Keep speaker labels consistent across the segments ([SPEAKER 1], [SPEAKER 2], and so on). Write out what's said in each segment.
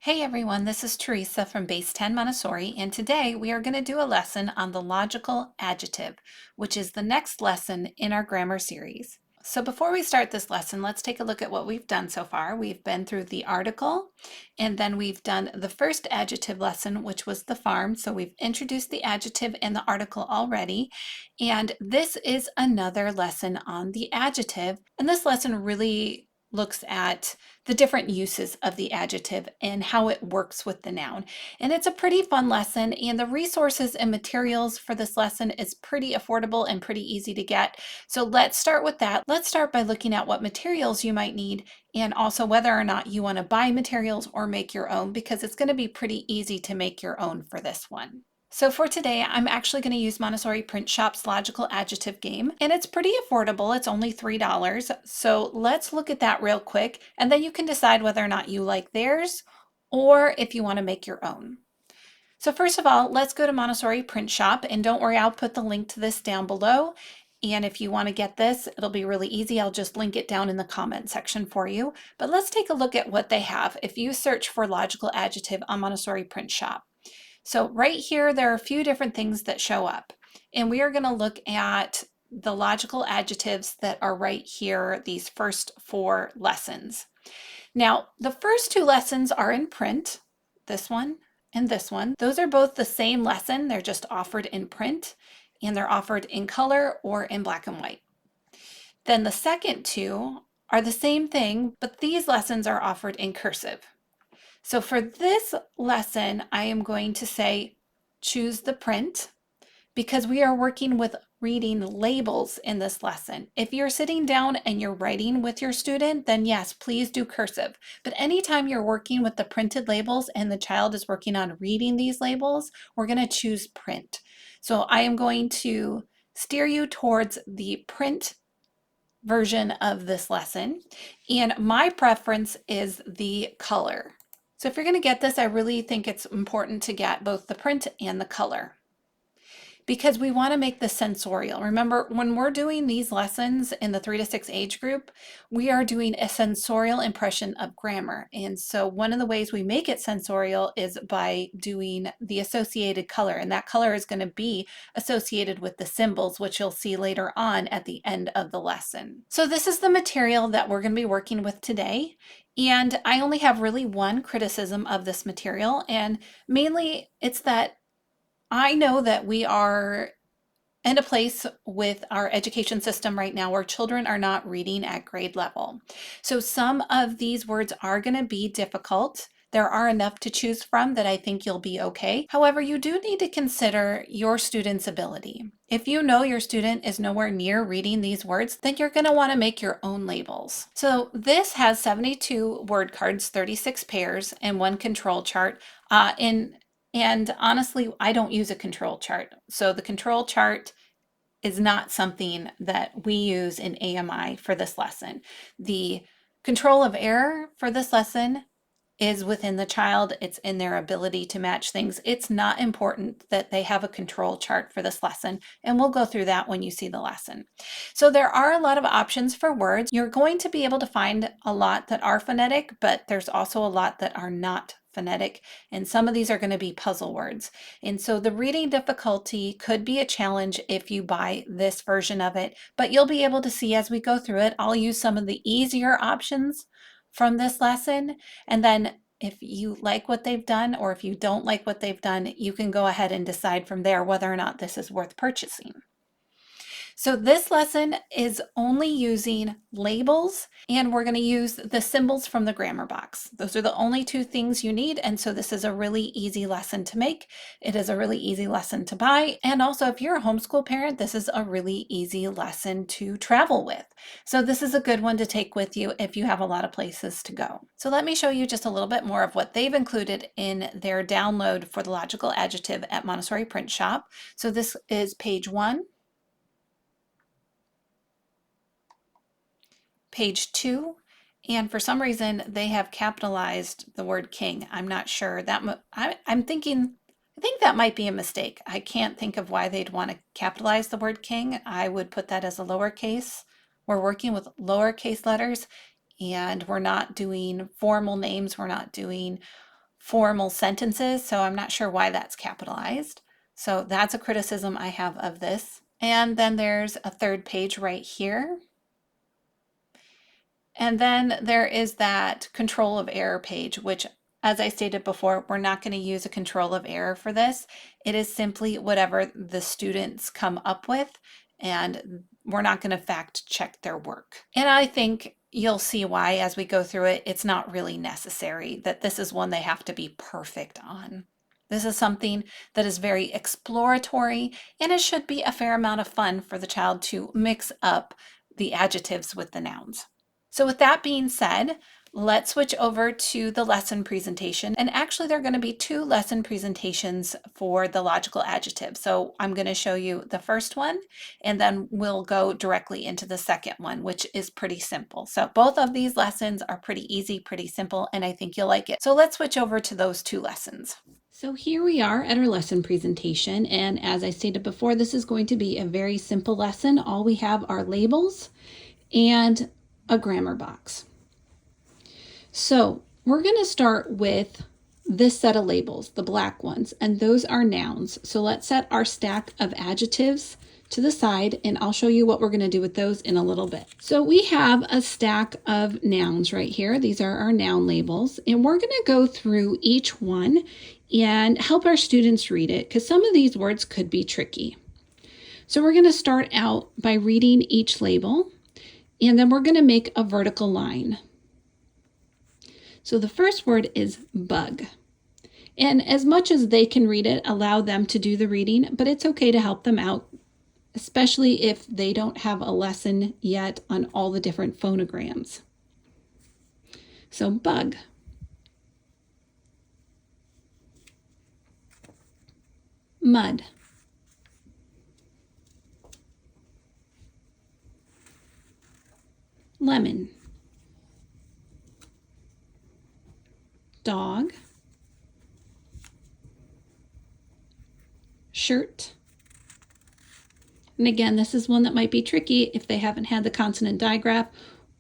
[SPEAKER 1] Hey everyone, this is Teresa from Base 10 Montessori, and today we are going to do a lesson on the logical adjective, which is the next lesson in our grammar series. So before we start this lesson, let's take a look at what we've done so far. We've been through the article, and then we've done the first adjective lesson, which was the farm. So we've introduced the adjective and the article already, and this is another lesson on the adjective. And this lesson really looks at the different uses of the adjective and how it works with the noun. And it's a pretty fun lesson, and the resources and materials for this lesson is pretty affordable and pretty easy to get. So let's start with that. Let's start by looking at what materials you might need and also whether or not you want to buy materials or make your own, because it's going to be pretty easy to make your own for this one. So for today, I'm actually going to use Montessori Print Shop's logical adjective game, and it's pretty affordable. It's only $3. So let's look at that real quick, and then you can decide whether or not you like theirs or if you want to make your own. So first of all, let's go to Montessori Print Shop, and don't worry, I'll put the link to this down below. And if you want to get this, it'll be really easy. I'll just link it down in the comment section for you. But let's take a look at what they have if you search for logical adjective on Montessori Print Shop. So right here, there are a few different things that show up, and we are going to look at the logical adjectives that are right here, these first 4 lessons. Now, the first 2 lessons are in print, this one and this one. Those are both the same lesson. They're just offered in print, and they're offered in color or in black and white. Then the second 2 are the same thing, but these lessons are offered in cursive. So for this lesson, I am going to say choose the print because we are working with reading labels in this lesson. If you're sitting down and you're writing with your student, then yes, please do cursive. But anytime you're working with the printed labels and the child is working on reading these labels, we're going to choose print. So I am going to steer you towards the print version of this lesson, and my preference is the color. So if you're going to get this, I really think it's important to get both the print and the color, because we want to make this sensorial. Remember, when we're doing these lessons in the 3 to 6 age group, we are doing a sensorial impression of grammar. And so one of the ways we make it sensorial is by doing the associated color. And that color is going to be associated with the symbols, which you'll see later on at the end of the lesson. So this is the material that we're going to be working with today. And I only have really one criticism of this material, and mainly it's that I know that we are in a place with our education system right now where children are not reading at grade level. So some of these words are going to be difficult. There are enough to choose from that I think you'll be okay. However, you do need to consider your student's ability. If you know your student is nowhere near reading these words, then you're going to want to make your own labels. So this has 72 word cards, 36 pairs, and 1 control chart. And honestly, I don't use a control chart. So the control chart is not something that we use in AMI for this lesson. The control of error for this lesson is within the child. It's in their ability to match things. It's not important that they have a control chart for this lesson, and we'll go through that when you see the lesson. So there are a lot of options for words. You're going to be able to find a lot that are phonetic, but there's also a lot that are not phonetic, and some of these are going to be puzzle words. And so the reading difficulty could be a challenge if you buy this version of it, but you'll be able to see as we go through it. I'll use some of the easier options from this lesson, and then if you like what they've done or if you don't like what they've done, you can go ahead and decide from there whether or not this is worth purchasing. So this lesson is only using labels, and we're going to use the symbols from the grammar box. Those are the only 2 things you need, and so this is a really easy lesson to make. It is a really easy lesson to buy, and also if you're a homeschool parent, this is a really easy lesson to travel with. So this is a good one to take with you if you have a lot of places to go. So let me show you just a little bit more of what they've included in their download for the logical adjective at Montessori Print Shop. So this is page 1. Page 2, and for some reason they have capitalized the word king. I'm not sure that I think that might be a mistake. I can't think of why they'd want to capitalize the word king. I would put that as a lowercase. We're working with lowercase letters, and we're not doing formal names. We're not doing formal sentences, so I'm not sure why that's capitalized. So that's a criticism I have of this. And then there's a third page right here. And then there is that control of error page, which, as I stated before, we're not going to use a control of error for this. It is simply whatever the students come up with, and we're not going to fact check their work. And I think you'll see why as we go through it. It's not really necessary that this is one they have to be perfect on. This is something that is very exploratory, and it should be a fair amount of fun for the child to mix up the adjectives with the nouns. So with that being said, let's switch over to the lesson presentation. And actually there are going to be two lesson presentations for the logical adjective. So I'm going to show you the first one, and then we'll go directly into the second one, which is pretty simple. So both of these lessons are pretty easy, pretty simple, and I think you'll like it. So let's switch over to those two lessons. So here we are at our lesson presentation, and as I stated before, this is going to be a very simple lesson. All we have are labels and a grammar box. So we're going to start with this set of labels, the black ones, and those are nouns. So let's set our stack of adjectives to the side, and I'll show you what we're going to do with those in a little bit. So we have a stack of nouns right here. These are our noun labels, and we're going to go through each one and help our students read it, because some of these words could be tricky. So we're going to start out by reading each label, and then we're going to make a vertical line. So the first word is bug. And as much as they can read it, allow them to do the reading, but it's okay to help them out, especially if they don't have a lesson yet on all the different phonograms. So bug. Mud. Lemon. Dog. Shirt. And again, this is one that might be tricky if they haven't had the consonant digraph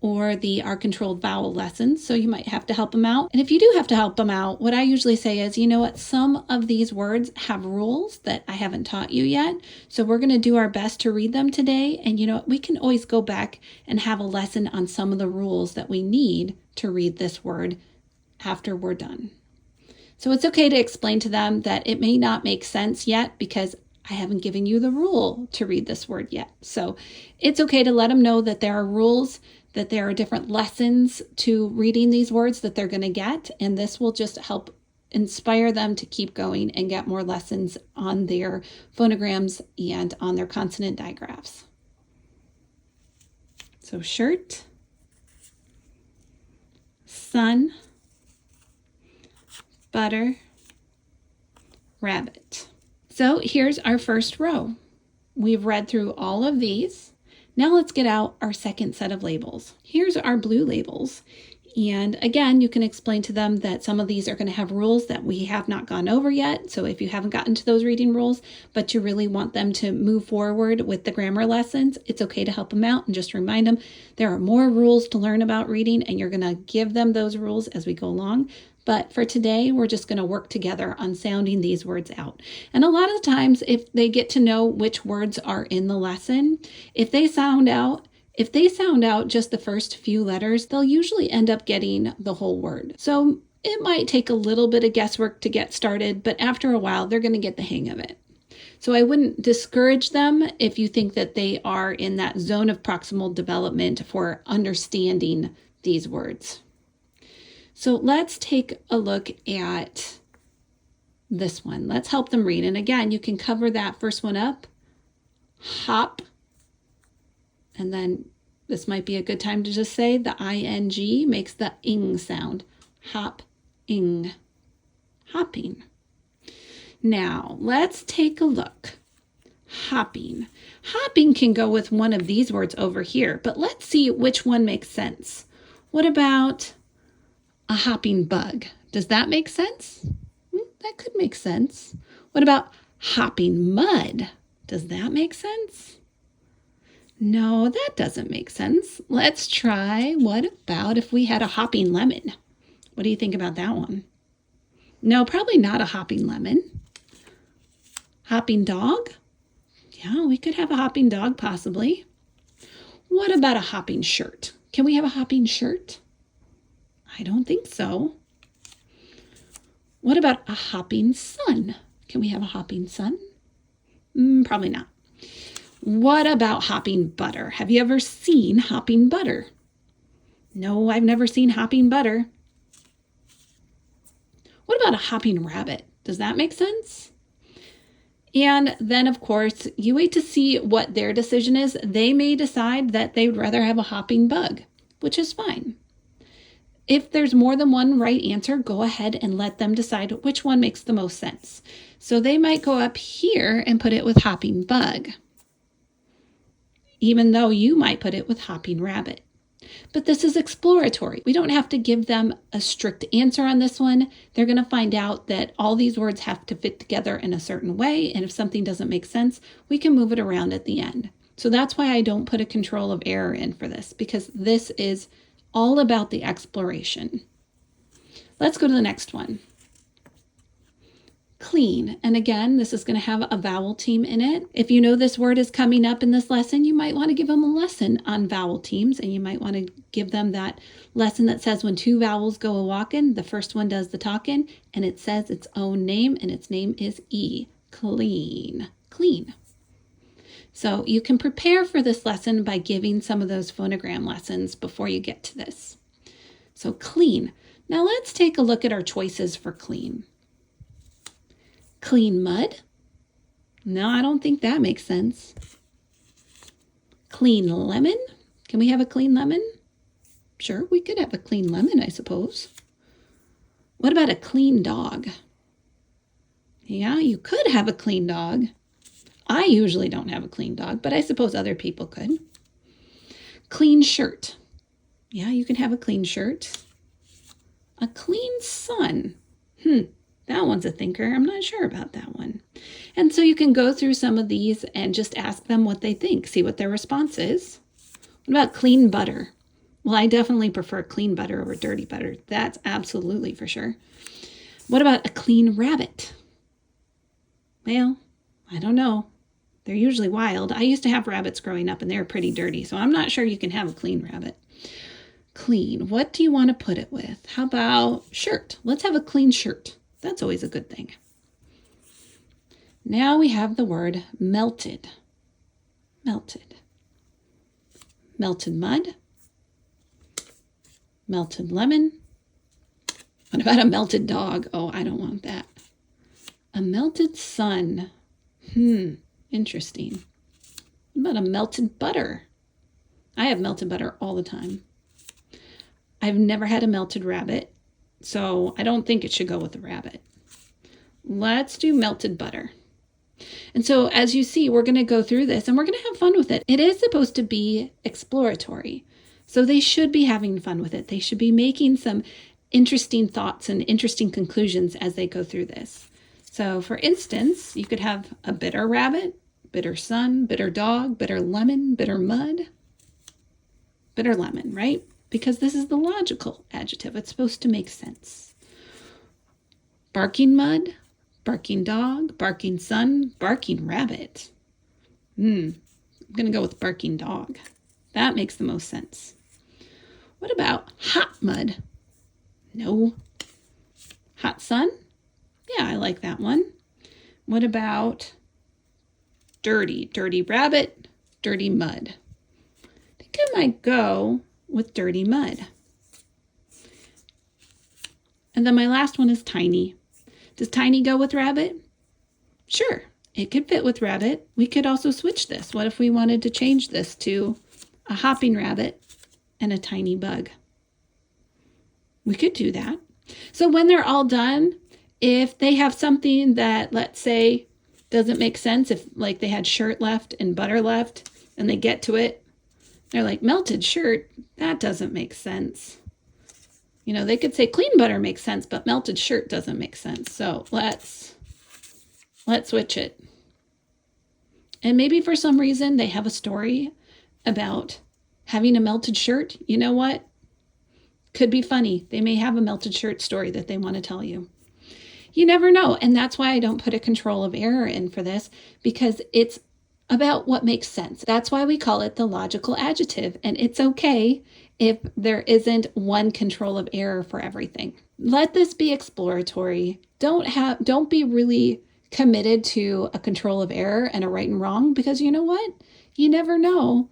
[SPEAKER 1] or the R-controlled vowel lessons, so you might have to help them out. And if you do have to help them out, what I usually say is, you know what, some of these words have rules that I haven't taught you yet, so we're going to do our best to read them today, and you know what, we can always go back and have a lesson on some of the rules that we need to read this word after we're done. So it's okay to explain to them that it may not make sense yet because I haven't given you the rule to read this word yet. So it's okay to let them know that there are rules, that there are different lessons to reading these words that they're going to get, and this will just help inspire them to keep going and get more lessons on their phonograms and on their consonant digraphs. So shirt, sun, butter, rabbit. So here's our first row. We've read through all of these. Now let's get out our second set of labels. Here's our blue labels. And again, you can explain to them that some of these are going to have rules that we have not gone over yet. So if you haven't gotten to those reading rules, but you really want them to move forward with the grammar lessons, it's okay to help them out and just remind them there are more rules to learn about reading, and you're going to give them those rules as we go along. But for today, we're just going to work together on sounding these words out. And a lot of times, if they get to know which words are in the lesson, if they sound out just the first few letters, they'll usually end up getting the whole word. So it might take a little bit of guesswork to get started, but after a while, they're going to get the hang of it. So I wouldn't discourage them if you think that they are in that zone of proximal development for understanding these words. So let's take a look at this one. Let's help them read. And again, you can cover that first one up. Hop. And then this might be a good time to just say the ing makes the ing sound. Hop, ing. Hopping. Now, let's take a look. Hopping. Hopping can go with one of these words over here, but let's see which one makes sense. What about a hopping bug? Does that make sense? That could make sense. What about hopping mud? Does that make sense? No, that doesn't make sense. Let's try, what about if we had a hopping lemon? What do you think about that one? No, probably not a hopping lemon. Hopping dog? Yeah, we could have a hopping dog possibly. What about a hopping shirt? Can we have a hopping shirt? I don't think so. What about a hopping sun? Can we have a hopping sun? Probably not. What about hopping butter? Have you ever seen hopping butter? No, I've never seen hopping butter. What about a hopping rabbit? Does that make sense? And then, of course, you wait to see what their decision is. They may decide that they would rather have a hopping bug, which is fine. If there's more than one right answer, go ahead and let them decide which one makes the most sense. So they might go up here and put it with hopping bug, even though you might put it with hopping rabbit. But this is exploratory. We don't have to give them a strict answer on this one. They're going to find out that all these words have to fit together in a certain way, and if something doesn't make sense, we can move it around at the end. So that's why I don't put a control of error in for this, because this is all about the exploration. Let's go to the next one. Clean. And again, this is going to have a vowel team in it. If you know this word is coming up in this lesson, you might want to give them a lesson on vowel teams, and you might want to give them that lesson that says when two vowels go a walkin', the first one does the talkin', and it says its own name, and its name is E. Clean. Clean. So you can prepare for this lesson by giving some of those phonogram lessons before you get to this. So clean. Now let's take a look at our choices for clean. Clean mud? No, I don't think that makes sense. Clean lemon? Can we have a clean lemon? Sure, we could have a clean lemon, I suppose. What about a clean dog? Yeah, you could have a clean dog. I usually don't have a clean dog, but I suppose other people could. Clean shirt. Yeah, you can have a clean shirt. A clean sun. That one's a thinker. I'm not sure about that one. And so you can go through some of these and just ask them what they think, see what their response is. What about clean butter? Well, I definitely prefer clean butter over dirty butter. That's absolutely for sure. What about a clean rabbit? Well, I don't know. They're usually wild. I used to have rabbits growing up and they were pretty dirty, so I'm not sure you can have a clean rabbit. Clean. What do you want to put it with? How about shirt? Let's have a clean shirt. That's always a good thing. Now we have the word melted. Melted. Melted mud. Melted lemon. What about a melted dog? Oh, I don't want that. A melted sun. Interesting. What about a melted butter? I have melted butter all the time. I've never had a melted rabbit, so I don't think it should go with the rabbit. Let's do melted butter. And so as you see, we're going to go through this and we're going to have fun with it. It is supposed to be exploratory, so they should be having fun with it. They should be making some interesting thoughts and interesting conclusions as they go through this. So for instance, you could have a bitter rabbit, bitter sun, bitter dog, bitter lemon, bitter mud. Bitter lemon, right? Because this is the logical adjective. It's supposed to make sense. Barking mud, barking dog, barking sun, barking rabbit. I'm going to go with barking dog. That makes the most sense. What about hot mud? No. Hot sun? Yeah, I like that one. What about dirty? Dirty rabbit, dirty mud. I think I might go with dirty mud. And then my last one is tiny. Does tiny go with rabbit? Sure, it could fit with rabbit. We could also switch this. What if we wanted to change this to a hopping rabbit and a tiny bug? We could do that. So when they're all done, if they have something that, let's say, doesn't make sense, if like they had shirt left and butter left and they get to it, they're like, melted shirt, that doesn't make sense. You know, they could say clean butter makes sense, but melted shirt doesn't make sense. So let's switch it. And maybe for some reason they have a story about having a melted shirt. You know what? Could be funny. They may have a melted shirt story that they want to tell you. You never know. And that's why I don't put a control of error in for this, because it's about what makes sense. That's why we call it the logical adjective. And it's okay if there isn't one control of error for everything. Let this be exploratory. Don't be really committed to a control of error and a right and wrong, because you know what? You never know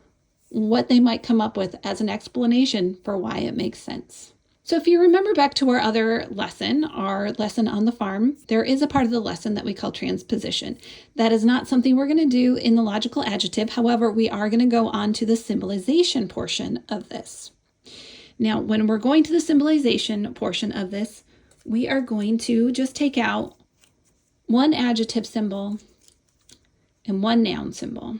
[SPEAKER 1] what they might come up with as an explanation for why it makes sense. So if you remember back to our lesson on the farm, there is a part of the lesson that we call transposition. That is not something we're going to do in the logical adjective. However, we are going to go on to the symbolization portion of this. Now, when we're going to the symbolization portion of this, we are going to just take out one adjective symbol and one noun symbol.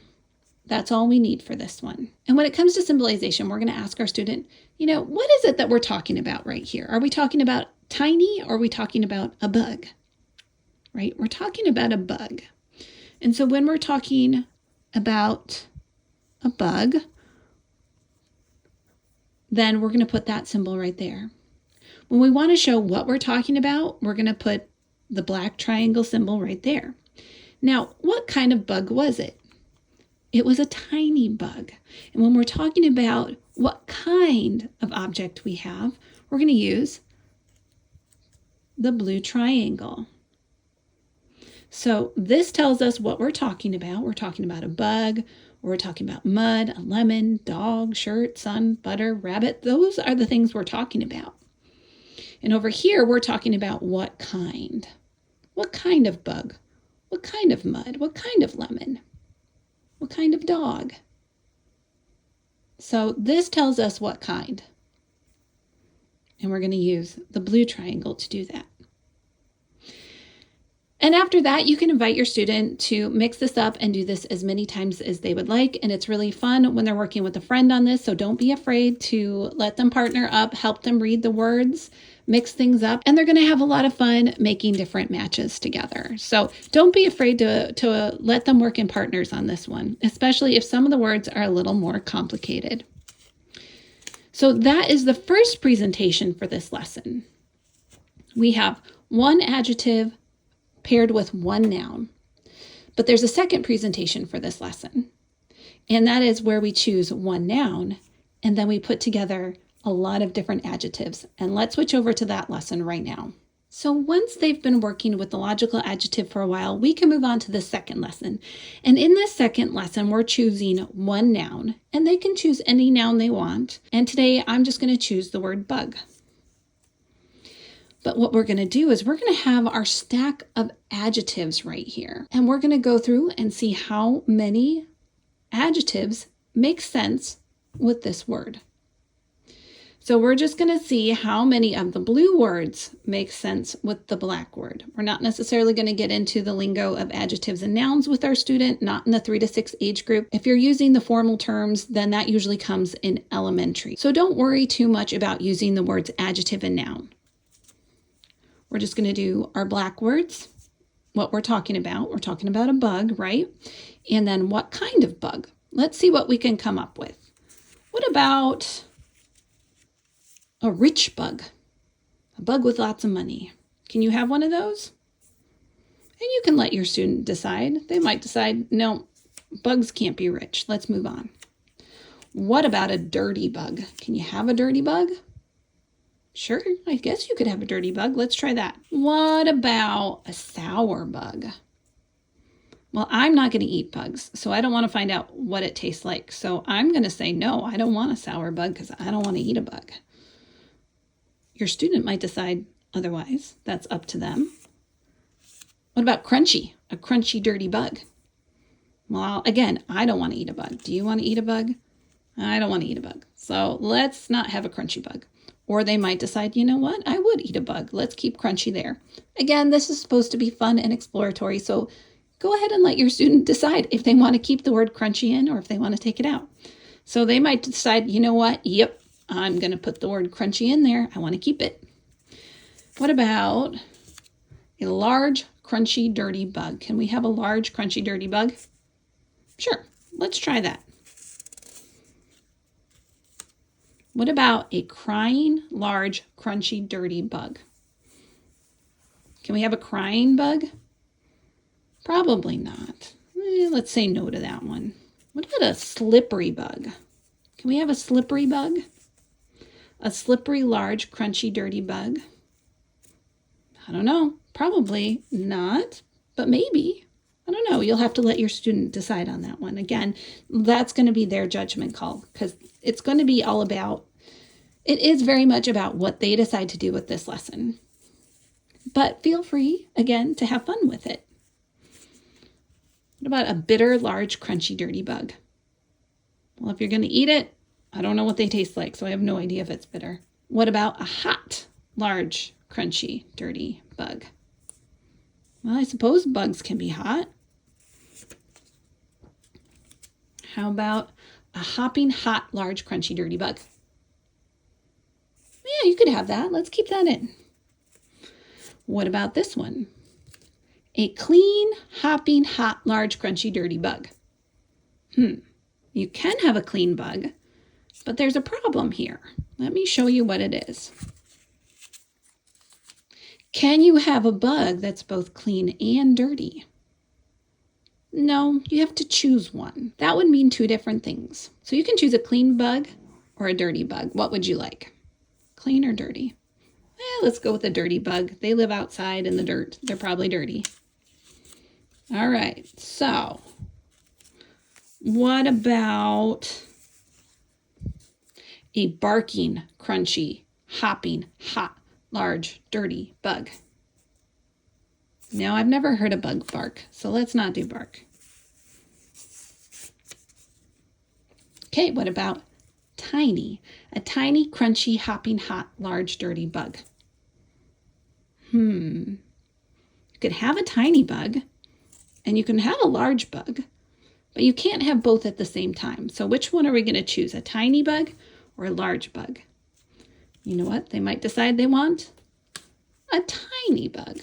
[SPEAKER 1] That's all we need for this one. And when it comes to symbolization, we're going to ask our student, what is it that we're talking about right here? Are we talking about tiny, or are we talking about a bug? Right? We're talking about a bug. And so when we're talking about a bug, then we're going to put that symbol right there. When we want to show what we're talking about, we're going to put the black triangle symbol right there. Now, what kind of bug was it? It was a tiny bug. And when we're talking about what kind of object we have, we're going to use the blue triangle. So this tells us what we're talking about. We're talking about a bug, or we're talking about mud, a lemon, dog, shirt, sun, butter, rabbit. Those are the things we're talking about. And over here, we're talking about what kind. What kind of bug? What kind of mud? What kind of lemon? What kind of dog? So this tells us what kind. And we're going to use the blue triangle to do that. And after that, you can invite your student to mix this up and do this as many times as they would like. And it's really fun when they're working with a friend on this. So don't be afraid to let them partner up, help them read the words, mix things up, and they're going to have a lot of fun making different matches together. So don't be afraid to let them work in partners on this one, especially if some of the words are a little more complicated. So that is the first presentation for this lesson. We have one adjective paired with one noun. But there's a second presentation for this lesson, and that is where we choose one noun, and then we put together a lot of different adjectives. And let's switch over to that lesson right now. So once they've been working with the logical adjective for a while, we can move on to the second lesson. And in this second lesson, we're choosing one noun, and they can choose any noun they want. And today I'm just going to choose the word bug. But what we're going to do is we're going to have our stack of adjectives right here. And we're going to go through and see how many adjectives make sense with this word. So we're just going to see how many of the blue words make sense with the black word. We're not necessarily going to get into the lingo of adjectives and nouns with our student, not in the 3 to 6 age group. If you're using the formal terms, then that usually comes in elementary. So don't worry too much about using the words adjective and noun. We're just going to do our black words, what we're talking about. We're talking about a bug, right? And then what kind of bug? Let's see what we can come up with. What about a rich bug? A bug with lots of money. Can you have one of those? And you can let your student decide. They might decide, no, bugs can't be rich. Let's move on. What about a dirty bug? Can you have a dirty bug? Sure, I guess you could have a dirty bug. Let's try that. What about a sour bug? Well, I'm not going to eat bugs, so I don't want to find out what it tastes like. So I'm going to say, no, I don't want a sour bug because I don't want to eat a bug. Your student might decide otherwise. That's up to them. What about crunchy? A crunchy, dirty bug? Well, again, I don't want to eat a bug. Do you want to eat a bug? I don't want to eat a bug. So let's not have a crunchy bug. Or they might decide, you know what, I would eat a bug. Let's keep crunchy there. Again, this is supposed to be fun and exploratory, so go ahead and let your student decide if they want to keep the word crunchy in or if they want to take it out. So they might decide, you know what, yep, I'm going to put the word crunchy in there. I want to keep it. What about a large, crunchy, dirty bug? Can we have a large, crunchy, dirty bug? Sure, let's try that. What about a crying, large, crunchy, dirty bug? Can we have a crying bug? Probably not. Let's say no to that one. What about a slippery bug? Can we have a slippery bug? A slippery, large, crunchy, dirty bug? I don't know. Probably not, but maybe. I don't know. You'll have to let your student decide on that one. Again, that's going to be their judgment call because it's going to be all about, it is very much about what they decide to do with this lesson. But feel free, again, to have fun with it. What about a bitter, large, crunchy, dirty bug? Well, if you're going to eat it, I don't know what they taste like, so I have no idea if it's bitter. What about a hot, large, crunchy, dirty bug? Well, I suppose bugs can be hot. How about a hopping, hot, large, crunchy, dirty bug? Yeah, you could have that. Let's keep that in. What about this one? A clean, hopping, hot, large, crunchy, dirty bug. You can have a clean bug, but there's a problem here. Let me show you what it is. Can you have a bug that's both clean and dirty? No, you have to choose one. That would mean two different things. So you can choose a clean bug or a dirty bug. What would you like? Clean or dirty? Let's go with a dirty bug. They live outside in the dirt. They're probably dirty. All right, so what about a barking, crunchy, hopping, hot, large, dirty bug? No, I've never heard a bug bark, so let's not do bark. Okay, what about tiny? A tiny, crunchy, hopping, hot, large, dirty bug. You could have a tiny bug and you can have a large bug, but you can't have both at the same time. So which one are we going to choose, a tiny bug or a large bug? You know what? They might decide they want a tiny bug.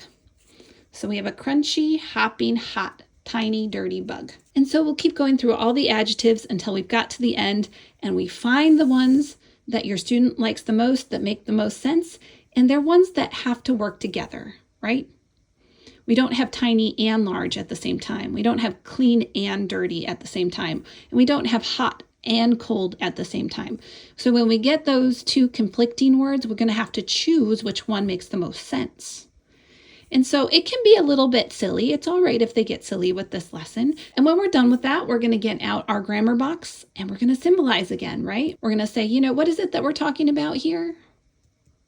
[SPEAKER 1] So we have a crunchy, hopping, hot, tiny, dirty bug. And so we'll keep going through all the adjectives until we've got to the end and we find the ones that your student likes the most, that make the most sense, and they're ones that have to work together, right? We don't have tiny and large at the same time. We don't have clean and dirty at the same time. And we don't have hot and cold at the same time. So when we get those two conflicting words, we're going to have to choose which one makes the most sense. And so it can be a little bit silly. It's all right if they get silly with this lesson. And when we're done with that, we're going to get out our grammar box and we're going to symbolize again, right? We're going to say, you know, what is it that we're talking about here?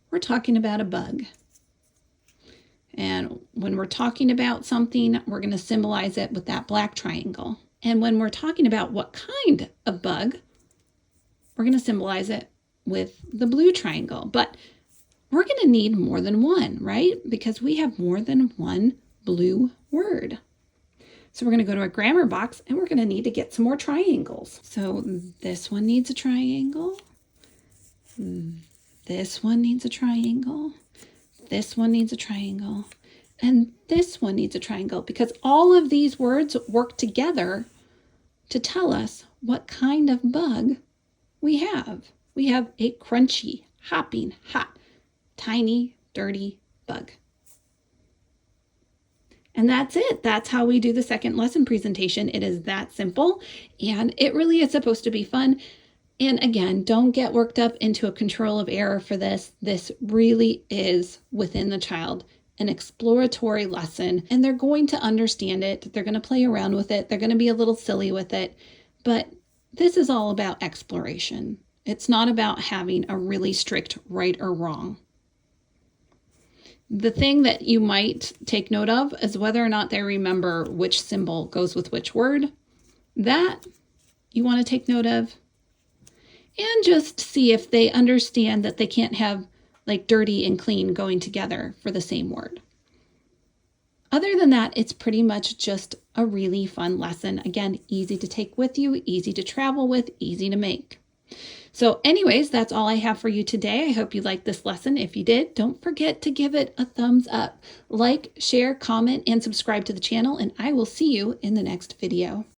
[SPEAKER 1] We're talking about a bug. And when we're talking about something, we're going to symbolize it with that black triangle. And when we're talking about what kind of bug, we're going to symbolize it with the blue triangle. But we're going to need more than one, right? Because we have more than one blue word. So we're going to go to our grammar box and we're going to need to get some more triangles. So this one needs a triangle. This one needs a triangle. This one needs a triangle. And this one needs a triangle because all of these words work together to tell us what kind of bug we have. We have a crunchy, hopping, hot, tiny, dirty bug. And that's it. That's how we do the second lesson presentation. It is that simple, and it really is supposed to be fun. And again, don't get worked up into a control of error for this. This really is within the child an exploratory lesson, and they're going to understand it. They're going to play around with it. They're going to be a little silly with it, but this is all about exploration. It's not about having a really strict right or wrong. The thing that you might take note of is whether or not they remember which symbol goes with which word. That you want to take note of. And just see if they understand that they can't have like dirty and clean going together for the same word. Other than that, it's pretty much just a really fun lesson. Again, easy to take with you, easy to travel with, easy to make. So anyways, that's all I have for you today. I hope you liked this lesson. If you did, don't forget to give it a thumbs up. Like, share, comment, and subscribe to the channel, and I will see you in the next video.